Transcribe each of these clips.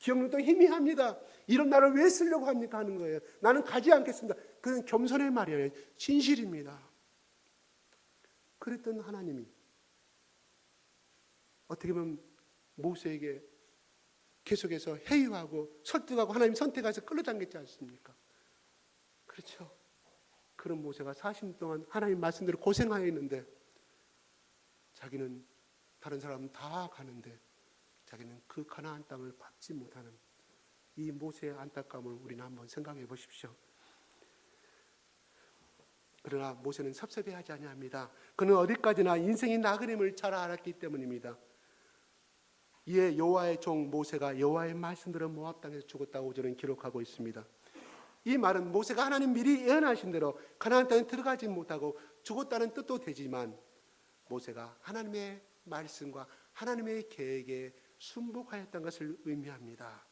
기억력도 희미합니다. 이런 나를 왜 쓰려고 합니까? 하는 거예요. 나는 가지 않겠습니다. 그건 겸손의 말이에요. 진실입니다. 그랬던 하나님이 어떻게 보면 모세에게 계속해서 회유하고 설득하고 하나님 선택해서 끌어당겼지 않습니까? 그렇죠. 그런 모세가 40년 동안 하나님 말씀대로 고생하여 있는데 자기는 다른 사람은 다 가는데 자기는 그 가나안 땅을 밟지 못하는 이 모세의 안타까움을 우리는 한번 생각해 보십시오. 그러나 모세는 섭섭해하지 아니합니다. 그는 어디까지나 인생이 나그림을 잘 알았기 때문입니다. 이에 여호와의 종 모세가 여호와의 말씀대로 모압 땅에서 죽었다고 저는 기록하고 있습니다. 이 말은 모세가 하나님 미리 예언하신 대로 가나안 땅에 들어가지 못하고 죽었다는 뜻도 되지만 모세가 하나님의 말씀과 하나님의 계획에 순복하였던 것을 의미합니다.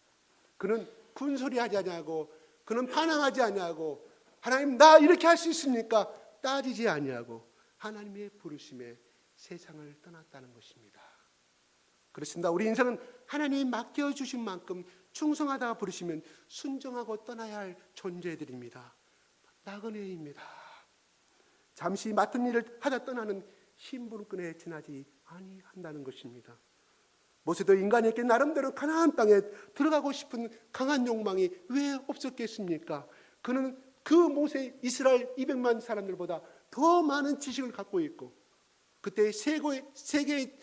그는 군소리하지 아니하고 그는 반항하지 아니하고 하나님 나 이렇게 할 수 있습니까? 따지지 아니하고 하나님의 부르심에 세상을 떠났다는 것입니다. 그렇습니다. 우리 인생은 하나님이 맡겨주신 만큼 충성하다 부르시면 순종하고 떠나야 할 존재들입니다. 나그네입니다. 잠시 맡은 일을 하다 떠나는 신분끈에 지나지 아니한다는 것입니다. 모세도 인간에게 나름대로 가나안 땅에 들어가고 싶은 강한 욕망이 왜 없었겠습니까? 그는 그 모세 이스라엘 200만 사람들보다 더 많은 지식을 갖고 있고 그때 세계의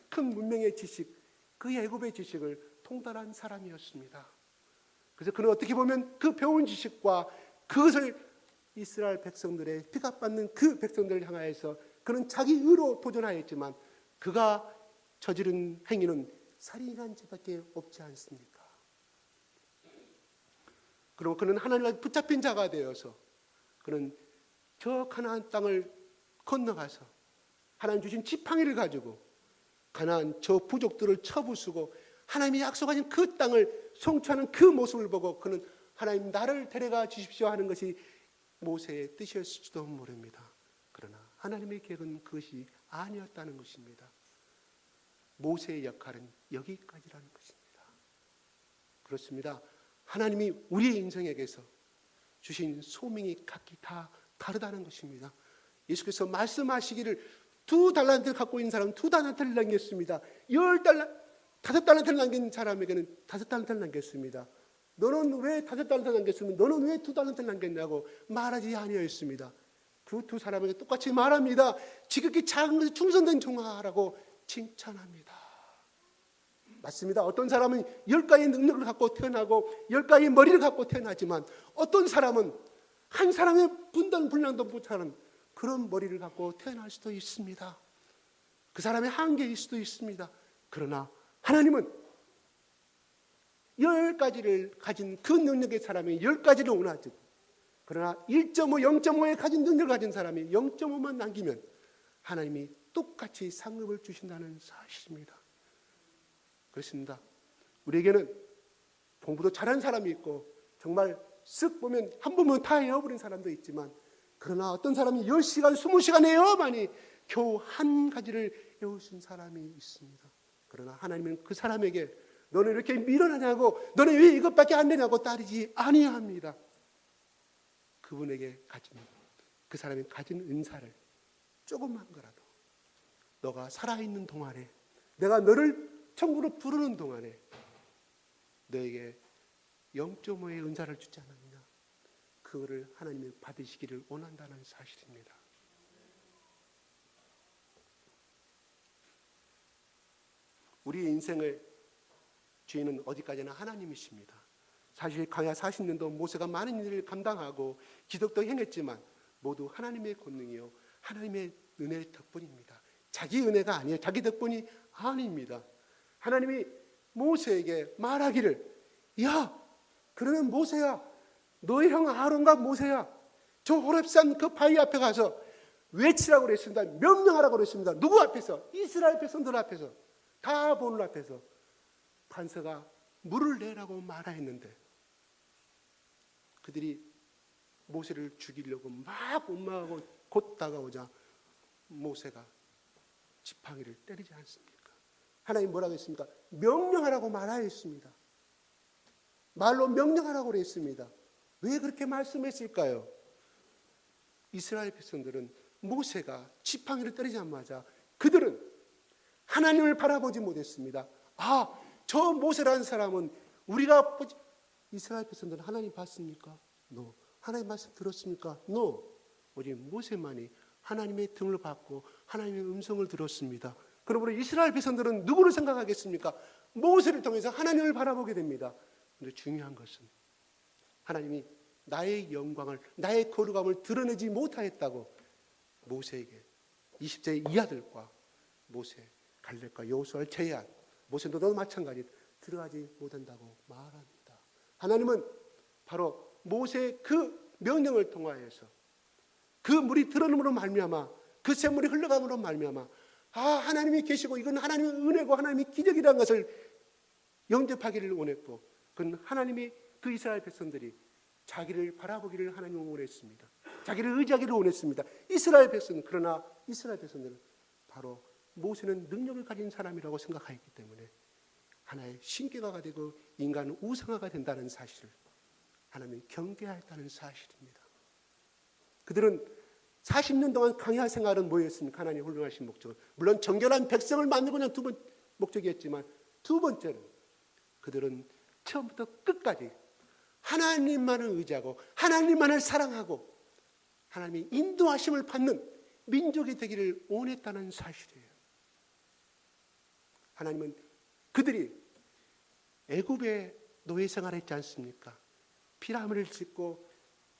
큰 문명의 지식, 그 애굽의 지식을 통달한 사람이었습니다. 그래서 그는 어떻게 보면 그 배운 지식과 그것을 이스라엘 백성들의 픽업받는 그 백성들을 향하여서 그는 자기 의로 도전하였지만 그가 저지른 행위는 살인한 죄밖에 없지 않습니까? 그리고 그는 하나님과 붙잡힌 자가 되어서 그는 저 가나안 땅을 건너가서 하나님 주신 지팡이를 가지고 가나안 저 부족들을 쳐부수고 하나님이 약속하신 그 땅을 송취하는 그 모습을 보고 그는 하나님 나를 데려가 주십시오 하는 것이 모세의 뜻이었을지도 모릅니다. 그러나 하나님의 계획은 그것이 아니었다는 것입니다. 모세의 역할은 여기까지라는 것입니다. 그렇습니다. 하나님이 우리의 인생에게서 주신 소명이 각기 다 다르다는 것입니다. 예수께서 말씀하시기를 2달란트를 갖고 있는 사람은 2달란트를 남겼습니다. 5달란트를 남긴 사람에게는 5달란트를 남겼습니다. 너는 왜 5달란트를 남겼으면 너는 왜 2달란트를 남겼냐고 말하지 아니하였습니다. 그 두 사람에게 똑같이 말합니다. 지극히 작은 것에 충성된 종아라고 칭찬합니다. 맞습니다. 어떤 사람은 10가지 능력을 갖고 태어나고 10가지 머리를 갖고 태어나지만 어떤 사람은 한 사람의 분량도 못하는 그런 머리를 갖고 태어날 수도 있습니다. 그 사람의 한계일 수도 있습니다. 그러나 하나님은 10가지를 가진 그 능력의 사람이 10가지를 원하죠. 그러나 1.5, 0.5에 가진 능력을 가진 사람이 0.5만 남기면 하나님이 똑같이 상급을 주신다는 사실입니다. 그렇습니다. 우리에게는 공부도 잘한 사람이 있고 정말 쓱 보면 한 번 보면 다 외워버린 사람도 있지만 그러나 어떤 사람이 10시간, 20시간 외워만이 겨우 한 가지를 외우신 사람이 있습니다. 그러나 하나님은 그 사람에게 너는 이렇게 밀어내냐고 너는 왜 이것밖에 안 되냐고 따르지 아니합니다. 그분에게 가진 그 사람이 가진 은사를 조금만 거라도 너가 살아있는 동안에 내가 너를 천국으로 부르는 동안에 너에게 0.5의 은사를 주지 않았느냐 그거를 하나님이 받으시기를 원한다는 사실입니다. 우리의 인생을 주인은 어디까지나 하나님이십니다. 사실 광야 40년도 모세가 많은 일을 감당하고 기적도 행했지만 모두 하나님의 권능이요 하나님의 은혜의 덕분입니다. 자기 은혜가 아니에요. 자기 덕분이 아닙니다. 하나님이 모세에게 말하기를 야 그러면 모세야 너의 형 아론과 모세야 저 호렙산 그 바위 앞에 가서 외치라고 그랬습니다. 명령하라고 그랬습니다. 누구 앞에서? 이스라엘 백성들 앞에서 다 보는 앞에서 판서가 물을 내라고 말하였는데 그들이 모세를 죽이려고 막 원망하고 곧 다가오자 모세가 지팡이를 때리지 않습니까? 하나님 뭐라고 했습니까? 명령하라고 말하였습니다. 말로 명령하라고 그랬습니다. 왜 그렇게 말씀했을까요? 이스라엘 백성들은 모세가 지팡이를 때리자마자 그들은 하나님을 바라보지 못했습니다. 아, 저 모세라는 사람은 우리가 이스라엘 백성들은 하나님 봤습니까? No. 하나님 말씀 들었습니까? No. 오직 모세만이 하나님의 등을 받고 하나님의 음성을 들었습니다. 그러므로 이스라엘 백성들은 누구를 생각하겠습니까? 모세를 통해서 하나님을 바라보게 됩니다. 그런데 중요한 것은 하나님이 나의 영광을, 나의 거룩함을 드러내지 못하였다고 모세에게 20세 이하들과 모세, 갈렙과 여호수아를 제외한 모세도 너도 마찬가지 들어가지 못한다고 말합니다. 하나님은 바로 모세의 그 명령을 통하여서 그 물이 드러남으로 말미암아 그 샘물이 흘러감으로 말미암아 하나님이 계시고 이건 하나님의 은혜고 하나님의 기적이라는 것을 영접하기를 원했고 그건 하나님이 그 이스라엘 백성들이 자기를 바라보기를 하나님은 원했습니다. 자기를 의지하기를 원했습니다. 그러나 이스라엘 백성들은 바로 모세는 능력을 가진 사람이라고 생각하였기 때문에 하나의 신기가가 되고 인간은 우상화가 된다는 사실을 하나님이 경계하였다는 사실입니다. 그들은 40년 동안 광야 생활은 뭐였습니까? 하나님의 훌륭하신 목적은 물론 정결한 백성을 만들고자 두 번 목적이었지만 두 번째는 그들은 처음부터 끝까지 하나님만을 의지하고 하나님만을 사랑하고 하나님의 인도하심을 받는 민족이 되기를 원했다는 사실이에요. 하나님은 그들이 애굽의 노예 생활했지 않습니까? 피라미드를 짓고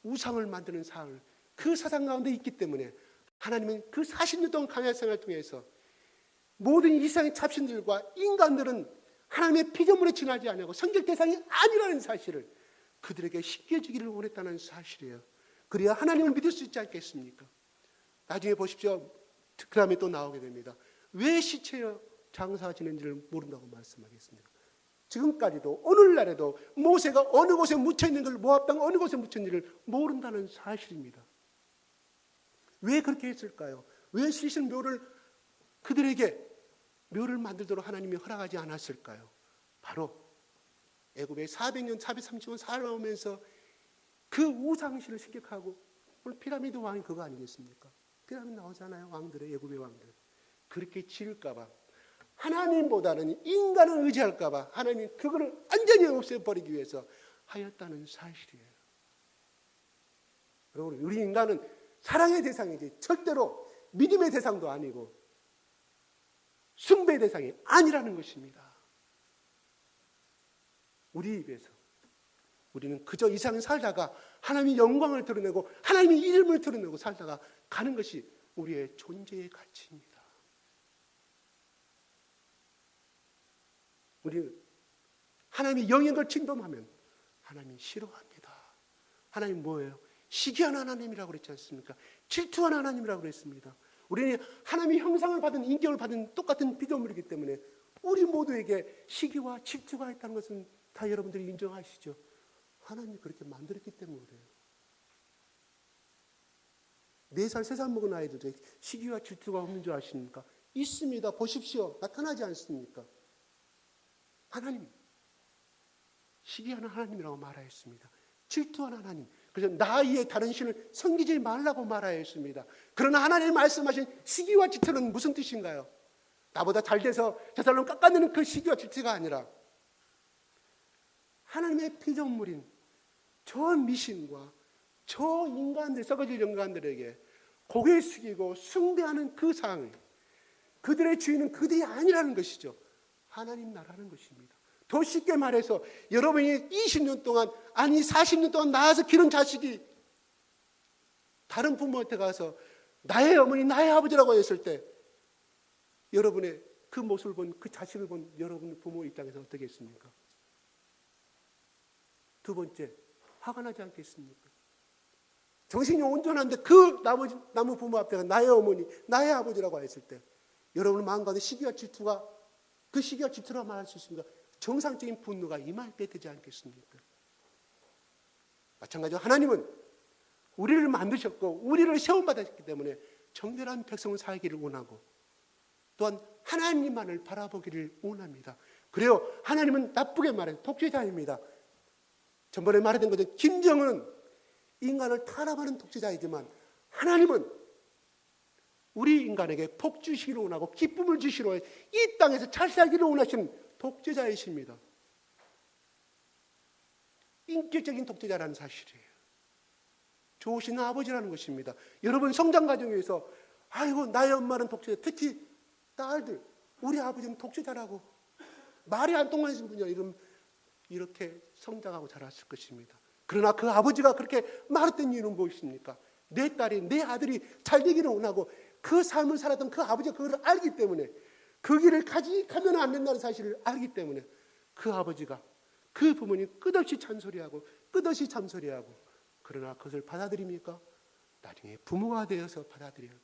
우상을 만드는 사을 그 사상 가운데 있기 때문에 하나님은 그 40년 동안 광야 생활을 통해서 모든 이상의 잡신들과 인간들은 하나님의 피조물에 지나지 않고 성결 대상이 아니라는 사실을 그들에게 시켜주기를 원했다는 사실이에요. 그래야 하나님을 믿을 수 있지 않겠습니까? 나중에 보십시오. 그 다음에 또 나오게 됩니다. 왜 시체여 장사가 지는지를 모른다고 말씀하겠습니다. 지금까지도 오늘날에도 모세가 어느 곳에 묻혀있는 걸 모압 땅 어느 곳에 묻혔는지를 모른다는 사실입니다. 왜 그렇게 했을까요? 왜 시신 묘를 그들에게 묘를 만들도록 하나님이 허락하지 않았을까요? 바로 애굽에 400년 430년 살아오면서 그 우상신을 습격하고 오늘 피라미드 왕이 그거 아니겠습니까? 피라미드 나오잖아요. 왕들의 애굽의 왕들. 그렇게 지을까 봐 하나님보다는 인간을 의지할까 봐 하나님이 그거를 완전히 없애버리기 위해서 하였다는 사실이에요. 여러분, 우리 인간은 사랑의 대상이지 절대로 믿음의 대상도 아니고 숭배의 대상이 아니라는 것입니다. 우리 입에서 우리는 그저 이 세상에 살다가 하나님의 영광을 드러내고 하나님의 이름을 드러내고 살다가 가는 것이 우리의 존재의 가치입니다. 우리는 하나님의 영역을 침범하면 하나님이 싫어합니다. 하나님 뭐예요? 시기한 하나님이라고 그랬지 않습니까? 질투한 하나님이라고 그랬습니다. 우리는 하나님의 형상을 받은 인격을 받은 똑같은 피조물이기 때문에 우리 모두에게 시기와 질투가 있다는 것은 다 여러분들이 인정하시죠? 하나님이 그렇게 만들었기 때문에 그래요. 4살, 3살 먹은 아이들도 시기와 질투가 없는 줄 아십니까? 있습니다. 보십시오. 나타나지 않습니까? 하나님, 시기하는 하나님이라고 말하였습니다. 질투하는 하나님. 그래서 나 이에 다른 신을 섬기지 말라고 말하였습니다. 그러나 하나님 말씀하신 시기와 질투는 무슨 뜻인가요? 나보다 잘 돼서 저 사람을 깎아내는 그 시기와 질투가 아니라 하나님의 피조물인 저 미신과 저 인간들, 썩어질 인간들에게 고개 숙이고 숭배하는 그 상을 그들의 주인은 그들이 아니라는 것이죠. 하나님 나라는 것입니다. 더 쉽게 말해서 여러분이 20년 동안 아니 40년 동안 낳아서 기른 자식이 다른 부모한테 가서 나의 어머니 나의 아버지라고 했을 때 여러분의 그 모습을 본 그 자식을 본 여러분 부모 입장에서 어떻게 했습니까? 두 번째, 화가 나지 않겠습니까? 정신이 온전한데 그 나무 부모 앞에가 나의 어머니 나의 아버지라고 했을 때 여러분 마음 가운데 시기와 질투가 그 시기와 질투라 말할 수 있습니다. 정상적인 분노가 임할 때 되지 않겠습니까? 마찬가지로 하나님은 우리를 만드셨고 우리를 세움받았기 때문에 정결한 백성을 살기를 원하고 또한 하나님만을 바라보기를 원합니다. 그래요. 하나님은 나쁘게 말해 독재자입니다. 전번에 말했던 것처럼 김정은은 인간을 탄압하는 독재자이지만 하나님은 우리 인간에게 복 주시기를 원하고 기쁨을 주시기를 원하고 이 땅에서 잘 살기를 원하시는 독재자이십니다. 인격적인 독재자라는 사실이에요. 좋으신 아버지라는 것입니다. 여러분 성장 과정에서 아이고 나의 엄마는 독재자, 특히 딸들 우리 아버지는 독재자라고 말이 안 통하는 분이야 이렇게 성장하고 자랐을 것입니다. 그러나 그 아버지가 그렇게 말했던 이유는 무엇입니까? 내 딸이 내 아들이 잘 되기를 원하고 그 삶을 살았던 그 아버지가 그걸 알기 때문에 그 길을 가면 안 된다는 사실을 알기 때문에 그 아버지가 그 부모님 끝없이 잔소리하고 끝없이 잠소리하고 그러나 그것을 받아들입니까? 나중에 부모가 되어서 받아들여요.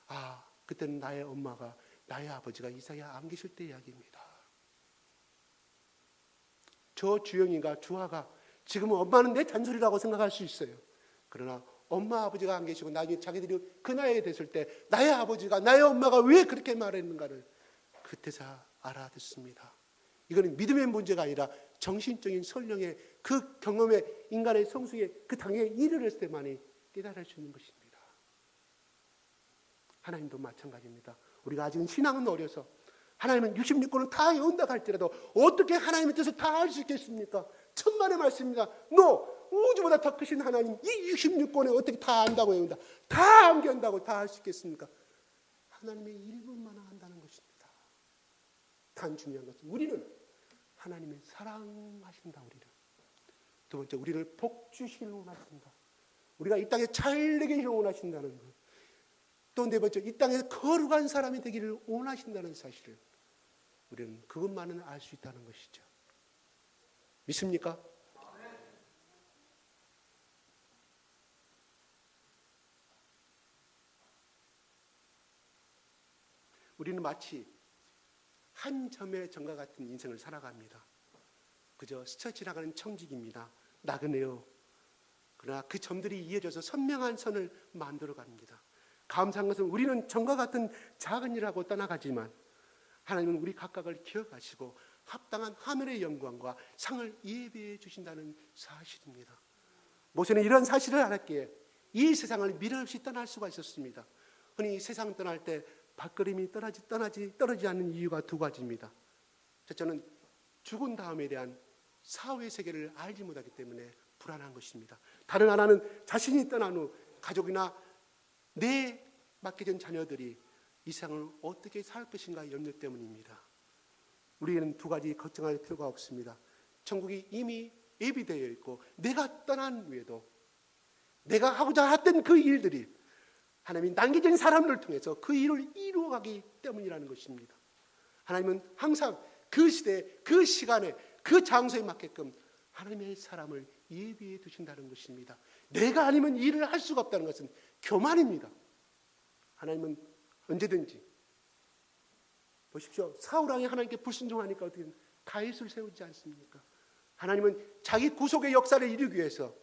아, 그때는 나의 엄마가 나의 아버지가 이 사이에 안 계실 때 이야기입니다. 저 주영이가 주하가 지금은 엄마는 내 잔소리라고 생각할 수 있어요. 그러나 엄마 아버지가 안 계시고 나중에 자기들이 그 나이에 됐을 때 나의 아버지가 나의 엄마가 왜 그렇게 말했는가를 그때서 알아듣습니다. 이거는 믿음의 문제가 아니라 정신적인 설령의 그 경험에 인간의 성숙의 그 단계에 이르렀을 때만이 깨달을 수 있는 것입니다. 하나님도 마찬가지입니다. 우리가 아직은 신앙은 어려서 하나님은 66권을 다 외운다 할지라도 어떻게 하나님의 뜻을 다 알 수 있겠습니까? 천만의 말씀입니다. 우주보다 더 크신 하나님 이 66권에 어떻게 다 안다고 외운다, 다 암기한다고 다 알 수 있겠습니까? 하나님의 일부만 한다는 것입니다. 단 중요한 것은 우리는 하나님의 사랑하신다. 우리를 두 번째 우리를 복 주시기를 원하신다. 우리가 이 땅에 잘 되기를 원하신다는 것. 또 네 번째 이 땅에서 거룩한 사람이 되기를 원하신다는 사실을 우리는 그것만은 알 수 있다는 것이죠. 믿습니까? 우리는 마치 한 점의 점과 같은 인생을 살아갑니다. 그저 스쳐 지나가는 청직입니다. 나그네요. 그러나 그 점들이 이어져서 선명한 선을 만들어 갑니다. 감사한 것은 우리는 점과 같은 작은 일하고 떠나가지만 하나님은 우리 각각을 기억하시고 합당한 하늘의 영광과 상을 예비해 주신다는 사실입니다. 모세는 이런 사실을 알았기에 이 세상을 미련 없이 떠날 수가 있었습니다. 흔히 세상 떠날 때 발걸음이 떨어지지 않는 이유가 두 가지입니다. 첫째는 죽은 다음에 대한 사후의 세계를 알지 못하기 때문에 불안한 것입니다. 다른 하나는 자신이 떠난 후 가족이나 내 맡겨진 자녀들이 이 세상을 어떻게 살 것인가 염려 때문입니다. 우리는 두 가지 걱정할 필요가 없습니다. 천국이 이미 예비되어 있고 내가 떠난 후에도 내가 하고자 했던 그 일들이 하나님이 남겨진 사람들을 통해서 그 일을 이루어가기 때문이라는 것입니다. 하나님은 항상 그 시대에 그 시간에 그 장소에 맞게끔 하나님의 사람을 예비해 두신다는 것입니다. 내가 아니면 일을 할 수가 없다는 것은 교만입니다. 하나님은 언제든지 보십시오. 사울왕이 하나님께 불순종하니까 어떻게 다윗을 세우지 않습니까? 하나님은 자기 구속의 역사를 이루기 위해서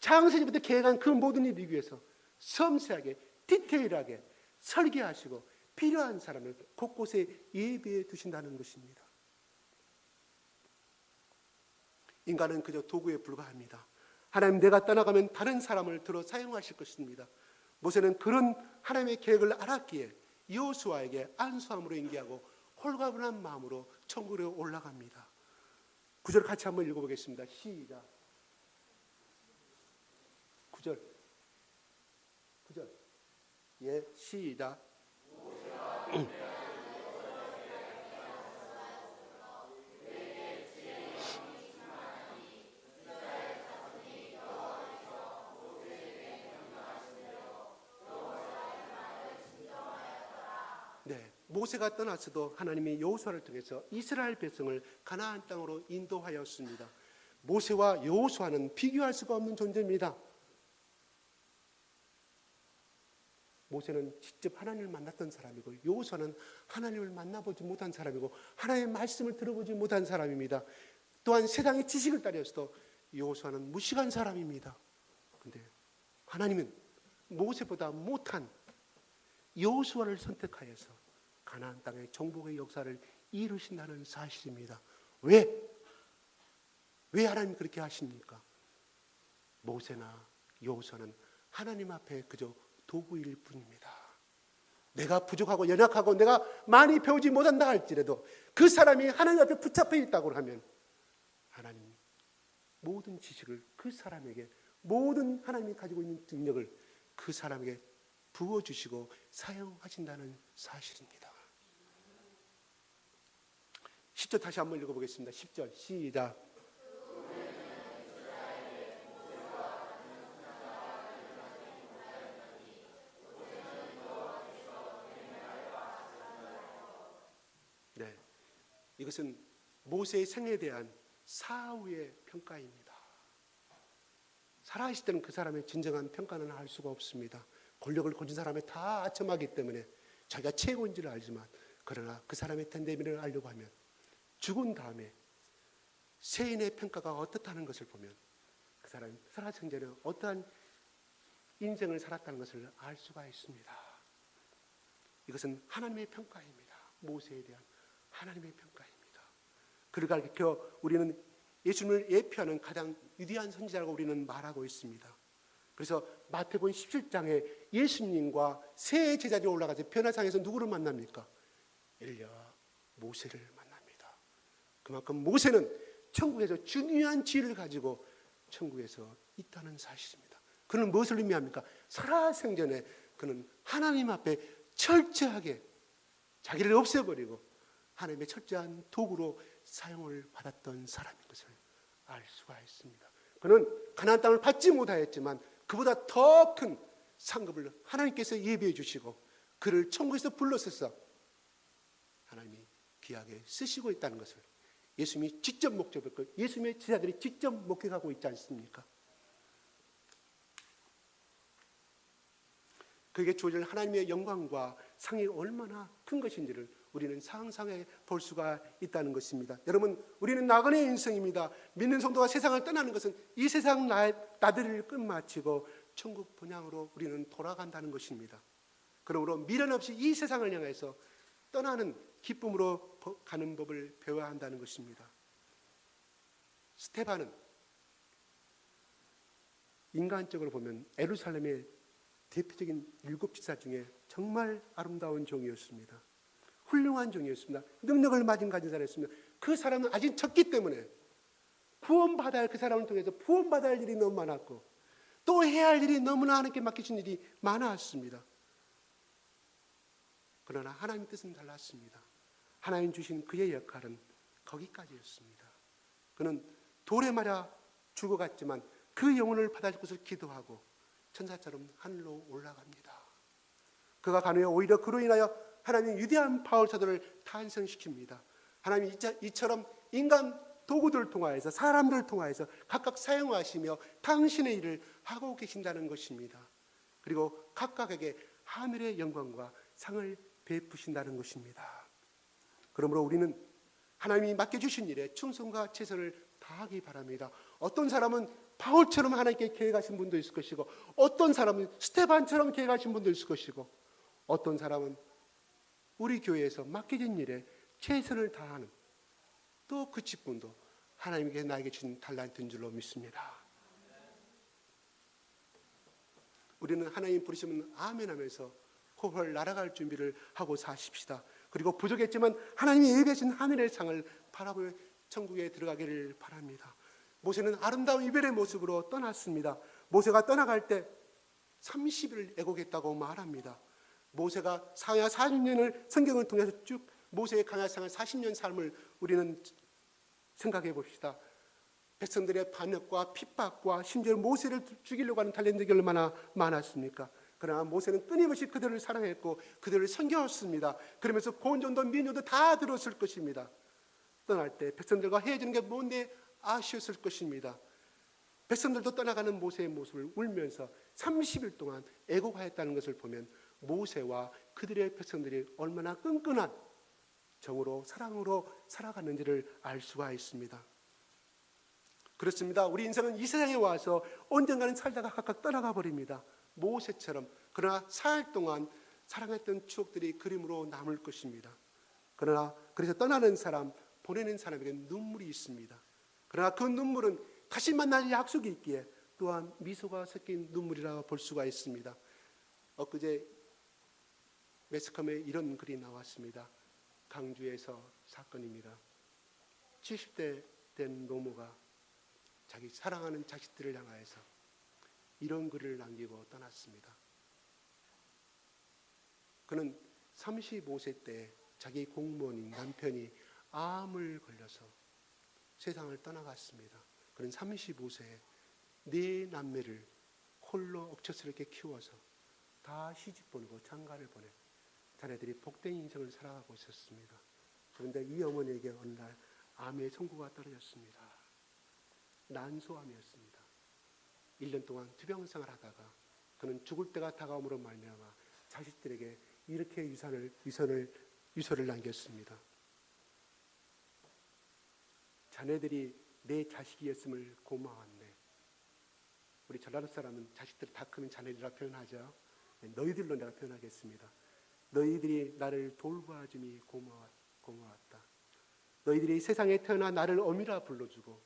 창세기부터 계획한 그 모든 일을 이루기 위해서 섬세하게 디테일하게 설계하시고 필요한 사람을 곳곳에 예비해 두신다는 것입니다. 인간은 그저 도구에 불과합니다. 하나님 내가 떠나가면 다른 사람을 들어 사용하실 것입니다. 모세는 그런 하나님의 계획을 알았기에 여호수아에게 안수함으로 인계하고 홀가분한 마음으로 천국으로 올라갑니다. 9절 같이 한번 읽어보겠습니다. 시작. 9절. 예, 시작. 네, 모세가 떠났어도 하나님이 여호수아를 통해서 이스라엘 백성을 가나안 땅으로 인도하였습니다. 모세와 여호수아는 비교할 수가 없는 존재입니다. 모세는 직접 하나님을 만났던 사람이고 여호수아는 하나님을 만나보지 못한 사람이고 하나님의 말씀을 들어보지 못한 사람입니다. 또한 세상의 지식을 따라서도 여호수아는 무식한 사람입니다. 그런데 하나님은 모세보다 못한 여호수아를 선택하여서 가나안 땅의 정복의 역사를 이루신다는 사실입니다. 왜? 왜 하나님 그렇게 하십니까? 모세나 여호수아는 하나님 앞에 그저 도구일 뿐입니다. 내가 부족하고 연약하고 내가 많이 배우지 못한다 할지라도 그 사람이 하나님 앞에 붙잡혀 있다고 하면 하나님 모든 지식을 그 사람에게, 모든 하나님이 가지고 있는 능력을 그 사람에게 부어주시고 사용하신다는 사실입니다. 10절 다시 한번 읽어보겠습니다. 10절 시작. 네, 이것은 모세의 생애에 대한 사후의 평가입니다. 살아있을 때는 그 사람의 진정한 평가는 할 수가 없습니다. 권력을 가진 사람이 다 아첨하기 때문에 자기가 최고인지를 알지만, 그러나 그 사람의 텐데미를 알려고 하면 죽은 다음에 세인의 평가가 어떻다는 것을 보면 그 사람이 살아생 전에 어떠한 인생을 살았다는 것을 알 수가 있습니다. 이것은 하나님의 평가입니다. 모세에 대한 하나님의 평가입니다. 그를 가르쳐 우리는 예수님을 예표하는 가장 위대한 선지자라고 우리는 말하고 있습니다. 그래서 마태복음 17장에 예수님과 세 제자들이 올라가서 변화상에서 누구를 만납니까? 엘리야와 모세를 만납니다. 그만큼 모세는 천국에서 중요한 지위를 가지고 천국에서 있다는 사실입니다. 그는 무엇을 의미합니까? 살아생전에 그는 하나님 앞에 철저하게 자기를 없애버리고 하나님의 철저한 도구로 사용을 받았던 사람인 것을 알 수가 있습니다. 그는 가나안 땅을 받지 못하였지만 그보다 더 큰 상급을 하나님께서 예비해 주시고 그를 천국에서 불러서서 하나님이 귀하게 쓰시고 있다는 것을 예수님이 직접 목격했고 예수님의 제자들이 직접 목격하고 있지 않습니까? 그에게 주어질 하나님의 영광과 상이 얼마나 큰 것인지를 우리는 상상해 볼 수가 있다는 것입니다. 여러분, 우리는 나그네 인생입니다. 믿는 성도가 세상을 떠나는 것은 이 세상 나들이를 끝마치고 천국 본향으로 우리는 돌아간다는 것입니다. 그러므로 미련 없이 이 세상을 향해서 떠나는 기쁨으로 가는 법을 배워야 한다는 것입니다. 스데반은 인간적으로 보면 예루살렘의 대표적인 7지사 중에 정말 아름다운 종이었습니다. 훌륭한 종이었습니다. 능력을 가진 사람이었습니다. 그 사람은 아직 적기 때문에 구원받아야 할 그 사람을 통해서 구원받아야 할 일이 너무 많았고 또 해야 할 일이 너무나 하나님께 맡기신 일이 많았습니다. 그러나 하나님의 뜻은 달랐습니다. 하나님 주신 그의 역할은 거기까지였습니다. 그는 돌에 맞아 죽어갔지만 그 영혼을 받아줄 것을 기도하고 천사처럼 하늘로 올라갑니다. 그가 가는 후에 오히려 그로 인하여 하나님은 위대한 바울 사도를 탄생시킵니다. 하나님이 이처럼 인간 도구들을 통하여서 사람들을 통하여서 각각 사용하시며 당신의 일을 하고 계신다는 것입니다. 그리고 각각에게 하늘의 영광과 상을 베푸신다는 것입니다. 그러므로 우리는 하나님이 맡겨주신 일에 충성과 최선을 다하기 바랍니다. 어떤 사람은 바울처럼 하나님께 계획하신 분도 있을 것이고 어떤 사람은 스데반처럼 계획하신 분도 있을 것이고 어떤 사람은 우리 교회에서 맡겨진 일에 최선을 다하는 또 그 직분도 하나님께 나에게 주신 달란트인 줄로 믿습니다. 우리는 하나님 부르시면 아멘 하면서 홀홀 날아갈 준비를 하고 사십시다. 그리고 부족했지만 하나님이 예비하신 하늘의 상을 바라보며 천국에 들어가기를 바랍니다. 모세는 아름다운 이별의 모습으로 떠났습니다. 모세가 떠나갈 때 30일을 애곡했다고 말합니다. 모세가 광야 40년을 성경을 통해서 쭉 모세의 광야 생활 40년 삶을 우리는 생각해 봅시다. 백성들의 반역과 핍박과 심지어 모세를 죽이려고 하는 달란트가 얼마나 많았습니까? 그러나 모세는 끊임없이 그들을 사랑했고 그들을 섬겼습니다. 그러면서 본전도 민요도 다 들었을 것입니다. 떠날 때 백성들과 헤어지는 게 뭔데 아쉬웠을 것입니다. 백성들도 떠나가는 모세의 모습을 울면서 30일 동안 애곡하였다는 것을 보면 모세와 그들의 백성들이 얼마나 끈끈한 정으로 사랑으로 살아갔는지를 알 수가 있습니다. 그렇습니다. 우리 인생은 이 세상에 와서 언젠가는 살다가 각각 떠나가 버립니다. 모세처럼. 그러나 살 동안 사랑했던 추억들이 그림으로 남을 것입니다. 그러나 그래서 떠나는 사람, 보내는 사람에게 눈물이 있습니다. 그러나 그 눈물은 다시 만날 약속이 있기에 또한 미소가 섞인 눈물이라고 볼 수가 있습니다. 엊그제 매스컴에 이런 글이 나왔습니다. 강주에서 사건입니다. 70대 된 노모가 자기 사랑하는 자식들을 향하여서 이런 글을 남기고 떠났습니다. 그는 35세 때 자기 공무원인 남편이 암을 걸려서 세상을 떠나갔습니다. 그는 35세에 네 남매를 홀로 억척스럽게 키워서 다 시집 보내고 장가를 보내 자네들이 복된 인생을 살아가고 있었습니다. 그런데 이 어머니에게 어느 날 암의 선고가 떨어졌습니다. 난소암이었습니다. 1년 동안 투병생활을 하다가 그는 죽을 때가 다가옴으로 말미암아 자식들에게 이렇게 유서를 남겼습니다. 자네들이 내 자식이었음을 고마웠네. 우리 전라도 사람은 자식들 다 크면 자네들이라 표현하죠. 너희들로 내가 표현하겠습니다. 너희들이 나를 돌봐줌이 고마웠다. 너희들이 세상에 태어나 나를 어미라 불러주고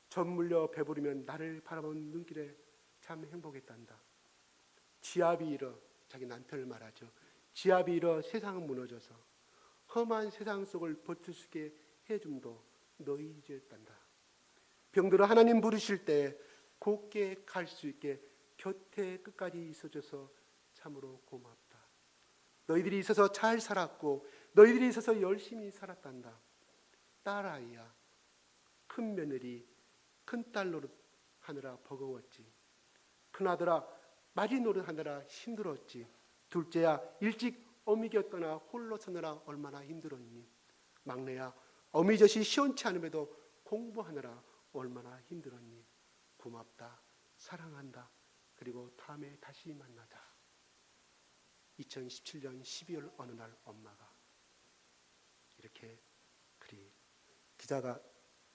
젖 물려 배부르면 나를 바라보는 눈길에 참 행복했단다. 지압이 일어 자기 남편을 말하죠. 지압이 일어 세상은 무너져서 험한 세상 속을 버틸 수 있게 해줌도 너희 이제였단다. 병들어 하나님 부르실 때 곱게 갈 수 있게 곁에 끝까지 있어줘서 참으로 고맙다. 너희들이 있어서 잘 살았고 너희들이 있어서 열심히 살았단다. 딸아이야, 큰 며느리, 큰딸 노릇하느라 버거웠지. 큰아들아, 맞이 노릇하느라 힘들었지. 둘째야, 일찍 어미겨 떠나 홀로 서느라 얼마나 힘들었니. 막내야, 어미젖이 시원치 않음에도 공부하느라 얼마나 힘들었니. 고맙다, 사랑한다, 그리고 다음에 다시 만나자. 2017년 12월 어느 날 엄마가 이렇게 글이, 기자가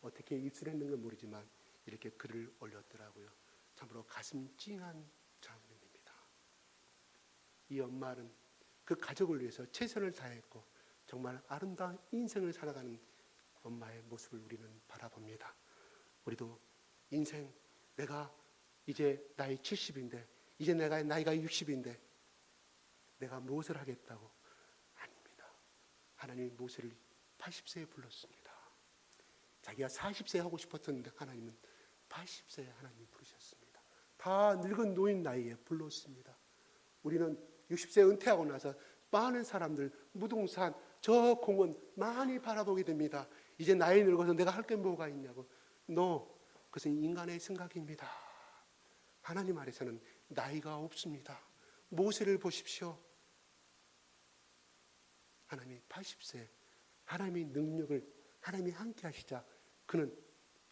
어떻게 입수했는지 모르지만 이렇게 글을 올렸더라고요. 참으로 가슴 찡한 장면입니다. 이 엄마는 그 가족을 위해서 최선을 다했고 정말 아름다운 인생을 살아가는 엄마의 모습을 우리는 바라봅니다. 우리도 인생, 내가 이제 나이 70인데 이제 내가 나이가 60인데 내가 무엇을 하겠다고? 아닙니다. 하나님이 모세를 80세에 불렀습니다. 자기가 40세에 하고 싶었는데 하나님은 80세에 하나님이 부르셨습니다. 다 늙은 노인 나이에 불렀습니다. 우리는 60세 은퇴하고 나서 많은 사람들, 무등산, 저 공원 많이 바라보게 됩니다. 이제 나이 늙어서 내가 할 게 뭐가 있냐고. 그것은 인간의 생각입니다. 하나님 아래서는 나이가 없습니다. 모세를 보십시오. 하나님이 80세, 하나님의 능력을 하나님이 함께 하시자 그는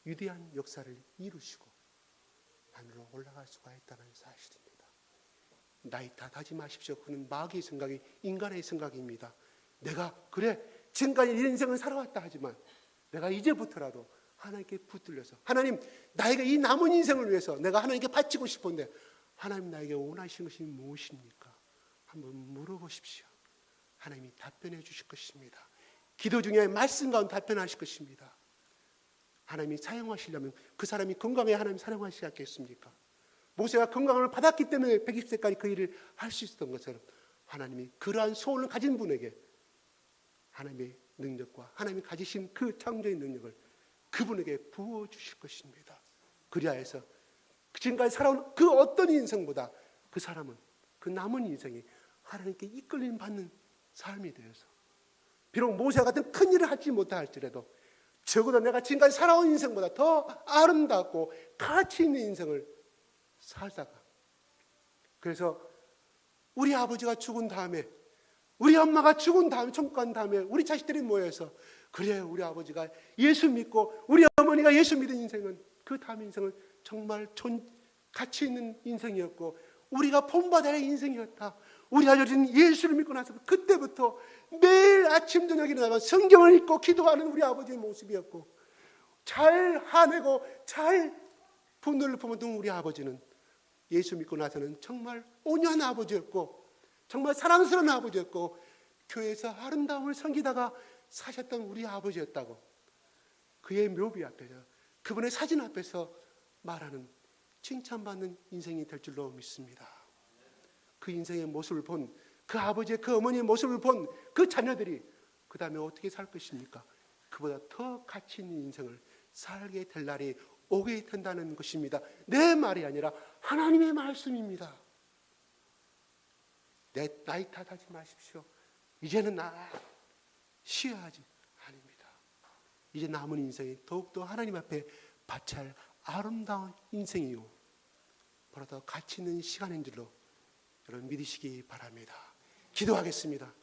위대한 역사를 이루시고 하늘로 올라갈 수가 있다는 사실입니다. 나이 탓하지 마십시오. 그는 마귀의 생각이 인간의 생각입니다. 내가 그래 지금까지 이 인생을 살아왔다 하지만 내가 이제부터라도 하나님께 붙들려서 하나님, 나에게 이 남은 인생을 위해서 내가 하나님께 바치고 싶은데 하나님 나에게 원하시는 것이 무엇입니까? 한번 물어보십시오. 하나님이 답변해 주실 것입니다. 기도 중에 말씀 가운데 답변하실 것입니다. 하나님이 사용하시려면 그 사람이 건강해 하나님 사용하시지 않겠습니까? 모세가 건강을 받았기 때문에 120세까지 그 일을 할 수 있었던 것처럼 하나님이 그러한 소원을 가진 분에게 하나님의 능력과 하나님이 가지신 그 창조의 능력을 그분에게 부어주실 것입니다. 그리하여서 지금까지 살아온 그 어떤 인생보다 그 사람은 그 남은 인생이 하나님께 이끌림 받는 삶이 되어서 비록 모세 같은 큰 일을 하지 못할지라도 적어도 내가 지금까지 살아온 인생보다 더 아름답고 가치 있는 인생을 살다가, 그래서 우리 아버지가 죽은 다음에, 우리 엄마가 죽은 다음에, 천국 간 다음에 우리 자식들이 모여서 그래 우리 아버지가 예수 믿고 우리 어머니가 예수 믿은 인생은 그 다음 인생은 정말 가치 있는 인생이었고 우리가 본받아야 할 인생이었다. 우리 아버지는 예수를 믿고 나서 그때부터 매일 아침 저녁 일어나면 성경을 읽고 기도하는 우리 아버지의 모습이었고, 잘 화내고 잘 분노를 품었던 우리 아버지는 예수 믿고 나서는 정말 온유한 아버지였고 정말 사랑스러운 아버지였고 교회에서 아름다움을 섬기다가 사셨던 우리 아버지였다고. 그의 묘비 앞에서, 그분의 사진 앞에서 말하는, 칭찬받는 인생이 될 줄로 믿습니다. 그 인생의 모습을 본, 그 아버지의, 그 어머니의 모습을 본 그 자녀들이 그 다음에 어떻게 살 것입니까? 그보다 더 가치 있는 인생을 살게 될 날이 오게 된다는 것입니다. 내 말이 아니라 하나님의 말씀입니다. 내 나이 탓하지 마십시오. 이제는 나 쉬어야지. 아닙니다. 이제 남은 인생이 더욱더 하나님 앞에 바칠 아름다운 인생이요, 보다 더 가치 있는 시간인 줄로 여러분 믿으시기 바랍니다. 기도하겠습니다.